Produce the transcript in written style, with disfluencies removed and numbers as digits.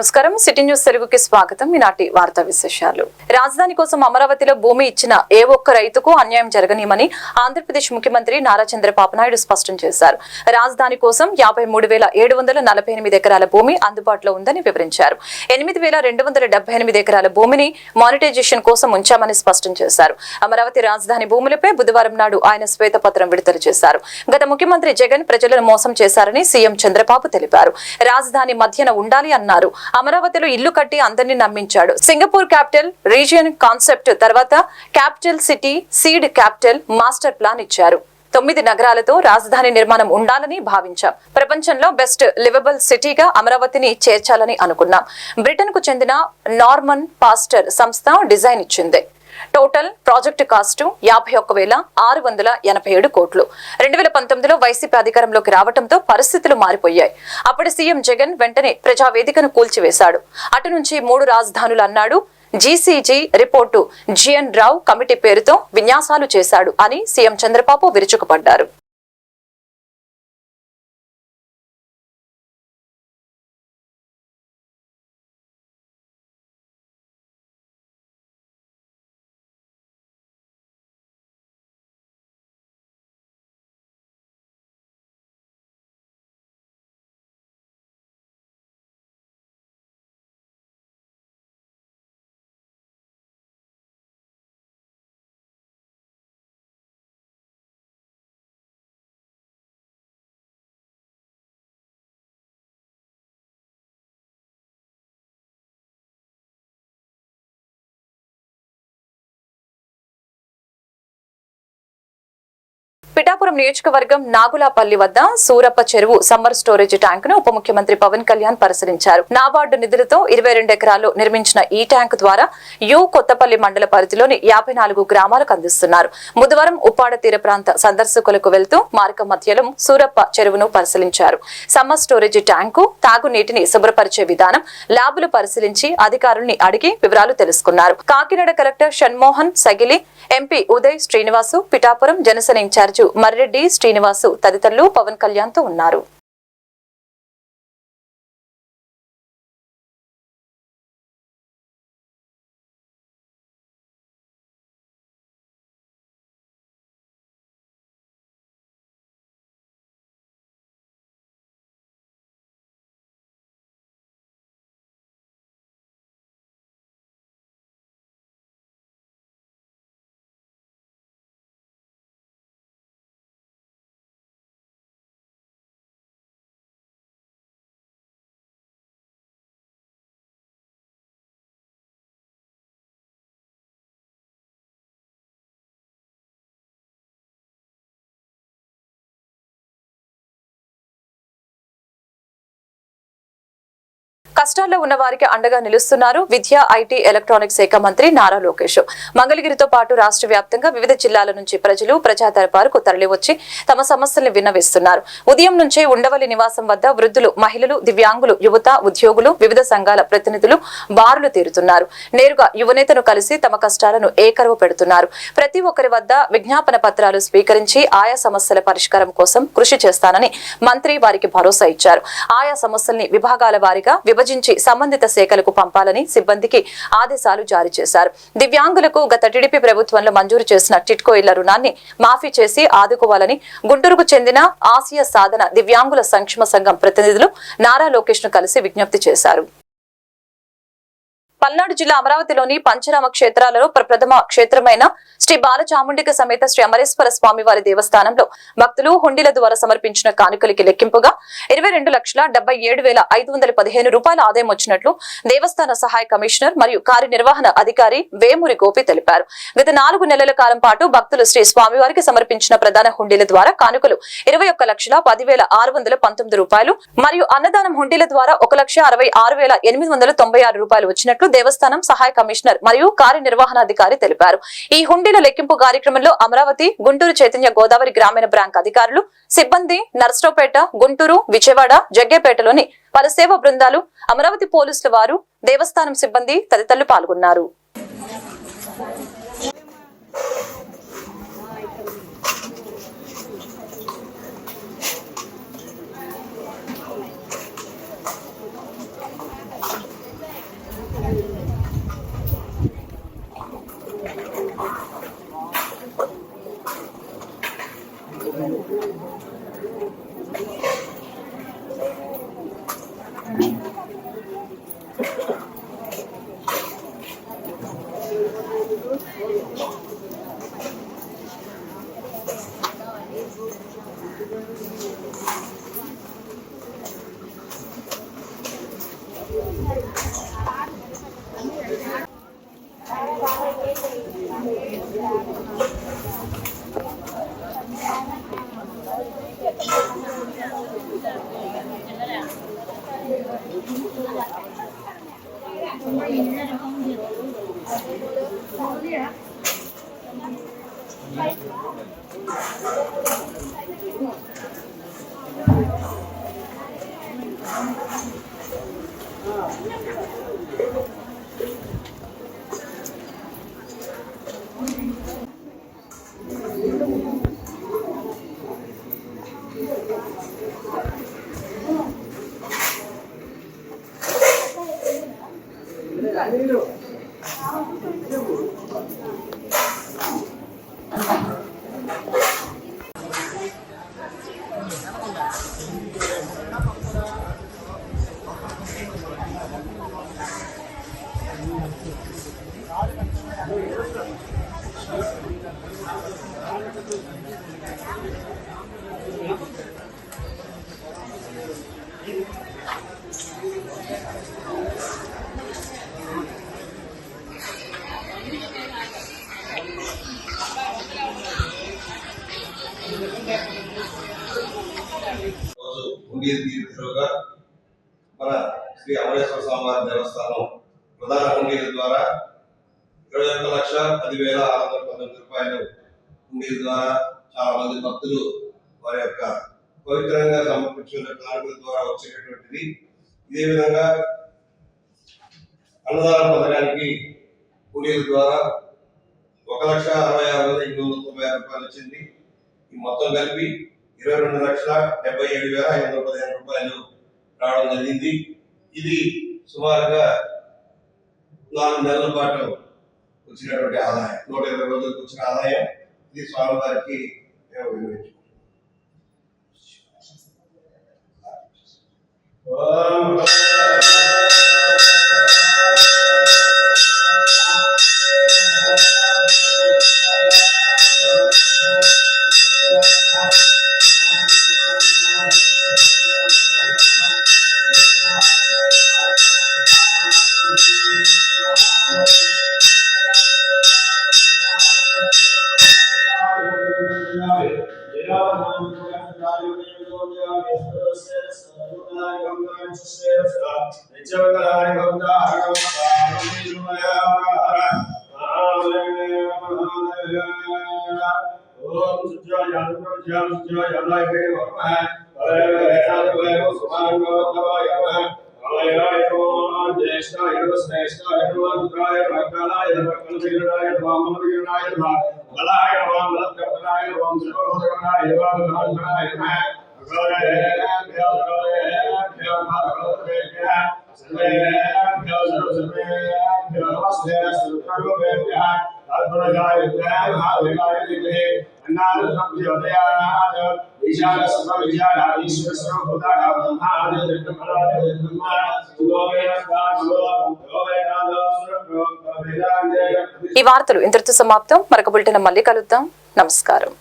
నమస్కారం. City news తెలుగుకి స్వాగతం. ఈనాటి వార్తా విశేషాలు. రాజధాని కోసం అమరావతిలో భూమి ఇచ్చిన ఏ ఒక్క రైతుకు అన్యాయం జరగనీయమని ఆంధ్రప్రదేశ్ ముఖ్యమంత్రి నారా చంద్రబాబు నాయుడు స్పష్టం చేశారు. రాజధాని కోసం 53,748 ఎకరాల భూమి అందుబాటులో ఉందని వివరించారు. 8,278 ఎకరాల భూమిని మానిటైజేషన్ కోసం ఉంచామని స్పష్టం చేశారు. అమరావతి రాజధాని భూములపై బుధవారం నాడు ఆయన శ్వేతపత్రం విడుదల చేశారు. గత ముఖ్యమంత్రి జగన్ ప్రజలను మోసం చేశారని సీఎం చంద్రబాబు తెలిపారు. రాజధాని మధ్యన ఉండాలి అన్నారు. అమరావతిలో ఇల్లు కట్టి అందరినీ నమ్మించాడు. సింగపూర్ క్యాపిటల్ రీజియన్ కాన్సెప్ట్ తర్వాత capital city seed capital master plan ఇచ్చారు. 9 నగరాలతో రాజధాని నిర్మాణం ఉండాలని భావించాం. ప్రపంచంలో బెస్ట్ లివబుల్ సిటీగా అమరావతిని చేర్చాలని అనుకున్నాం. బ్రిటన్ కు చెందిన నార్మన్ పాస్టర్ సంస్థ డిజైన్ ఇచ్చింది. టోటల్ ప్రాజెక్టు కాస్టు 51,687 కోట్లు. 2019లో వైసీపీ అధికారంలోకి రావడంతో పరిస్థితులు మారిపోయాయి. అప్పటి సీఎం జగన్ వెంటనే ప్రజావేదికను కూల్చివేశాడు. అటు నుంచి 3 రాజధానులు అన్నాడు. జీసీజీ రిపోర్టు జిఎన్ రావు కమిటీ పేరుతో విన్యాసాలు చేశాడు అని సీఎం చంద్రబాబు విరుచుకుపడ్డారు. పిఠాపురం నియోజకవర్గం నాగులాపల్లి వద్ద సూరప్ప చెరువు సమ్మర్ స్టోరేజ్ ట్యాంక్ ను ఉప ముఖ్యమంత్రి పవన్ కళ్యాణ్ పరిశీలించారు. నాబార్డు నిధులతో 22 ఎకరాల్లో నిర్మించిన ఈ ట్యాంక్ ద్వారా కొత్తపల్లి మండల పరిధిలోని 54 గ్రామాలకు అందిస్తున్నారు. బుధవారం ఉప్పాడ తీర ప్రాంత సందర్శకులకు వెళ్తూ మార్గం మధ్యలో సూరప్ప చెరువును పరిశీలించారు. సమ్మర్ స్టోరేజ్ ట్యాంకు తాగునీటిని శుభ్రపరిచే విధానం ల్యాబులు పరిశీలించి అధికారుల్ని అడిగి వివరాలు తెలుసుకున్నారు. Kakinada collector Shanmohan Sagili, MP Uday Srinivas, Pithapuram Janasena incharge Marreddy Srinivas తదితరులు పవన్ కళ్యాణ్ తో ఉన్నారు. కష్టాల్లో ఉన్న వారికి అండగా నిలుస్తున్నారు విద్యా, ఐటీ, ఎలక్ట్రానిక్స్ శాఖ మంత్రి నారా లోకేష్. మంగళగిరితో పాటు రాష్ట్ర వ్యాప్తంగా వివిధ జిల్లాల నుంచి ప్రజలు ప్రజా దర్బారుకు తరలివచ్చి తమ సమస్యలను విన్నవిస్తున్నారు. ఉదయం నుంచే ఉండవల్లి నివాసం వద్ద వృద్ధులు, మహిళలు, దివ్యాంగులు, యువత, ఉద్యోగులు, వివిధ సంఘాల ప్రతినిధులు బారులు తీరుతున్నారు. నేరుగా యువనేతను కలిసి తమ కష్టాలను ఏకరువు పెడుతున్నారు. ప్రతి ఒక్కరి వద్ద విజ్ఞాపన పత్రాలు స్వీకరించి ఆయా సమస్యల పరిష్కారం కోసం కృషి చేస్తానని మంత్రి వారికి భరోసా ఇచ్చారు. ఆయా సమస్యల్ని విభాగాల వారీగా విభజించి సంబంధిత శాఖలకు పంపాలని సిబ్బందికి ఆదేశాలు జారీ చేశారు. దివ్యాంగులకు గత టీడీపీ ప్రభుత్వంలో మంజూరు చేసిన టిట్కో ఇళ్ల రుణాన్ని మాఫీ చేసి ఆదుకోవాలని గుంటూరుకు చెందిన ఆసియా సాధన దివ్యాంగుల సంక్షేమ సంఘం ప్రతినిధులు నారా లోకేష్ ను కలిసి విజ్ఞప్తి చేశారు. పల్నాడు జిల్లా అమరావతిలోని పంచరామ క్షేత్రాలలో ప్రప్రథమ క్షేత్రమైన శ్రీ బాలచాముండిక సమేత శ్రీ అమరేశ్వర స్వామి వారి దేవస్థానంలో భక్తులు హుండీల ద్వారా సమర్పించిన కానుకలకి లెక్కింపుగా 22,77,515 రూపాయల ఆదాయం వచ్చినట్లు దేవస్థాన సహాయ కమిషనర్ మరియు కార్యనిర్వహణ అధికారి వేమూరి గోపి తెలిపారు. గత 4 నెలల కాలం పాటు భక్తులు శ్రీ స్వామివారికి సమర్పించిన ప్రధాన హుండీల ద్వారా కానుకలు 21,10,619 రూపాయలు మరియు అన్నదానం హుండీల ద్వారా 1,66,896 రూపాయలు వచ్చినట్లు దేవస్థానం సహాయ కమిషనర్ మరియు కార్యనిర్వహణాధికారి తెలిపారు. ఈ హుండీల లెక్కింపు కార్యక్రమంలో అమరావతి, గుంటూరు చైతన్య గోదావరి గ్రామీణ బ్యాంక్ అధికారులు, సిబ్బంది, నర్సరావుపేట, గుంటూరు, విజయవాడ, జగ్గేపేటలోని పలు సేవా బృందాలు, అమరావతి పోలీసుల వారు, దేవస్థానం సిబ్బంది తదితరులు పాల్గొన్నారు. మన శ్రీ అమరేశ్వర స్వామివారి దేవస్థానం ప్రధాన హుండీల ద్వారా 21,10,619 రూపాయలు హుండీల ద్వారా చాలా మంది భక్తులు వారి యొక్క పవిత్రంగా సమర్పించిన కానుకల ద్వారా వచ్చేటటువంటిది. ఇదే విధంగా అన్నదాన పథకానికి హుండీల ద్వారా 1,66,890 రూపాయలు వచ్చింది. ఈ మొత్తం కలిపి 22,77,515 రూపాయలు రావడం జరిగింది. ఇది సుమారుగా 4 నెలల పాటు వచ్చినటువంటి ఆదాయం, 120 రోజులకు వచ్చిన ఆదాయం. ఇది స్వామివారికి మేము ఈ వార్తలు ఇంతటితో సమాప్తం. మరొక బులెటిన్ మళ్ళీ కలుద్దాం. నమస్కారం.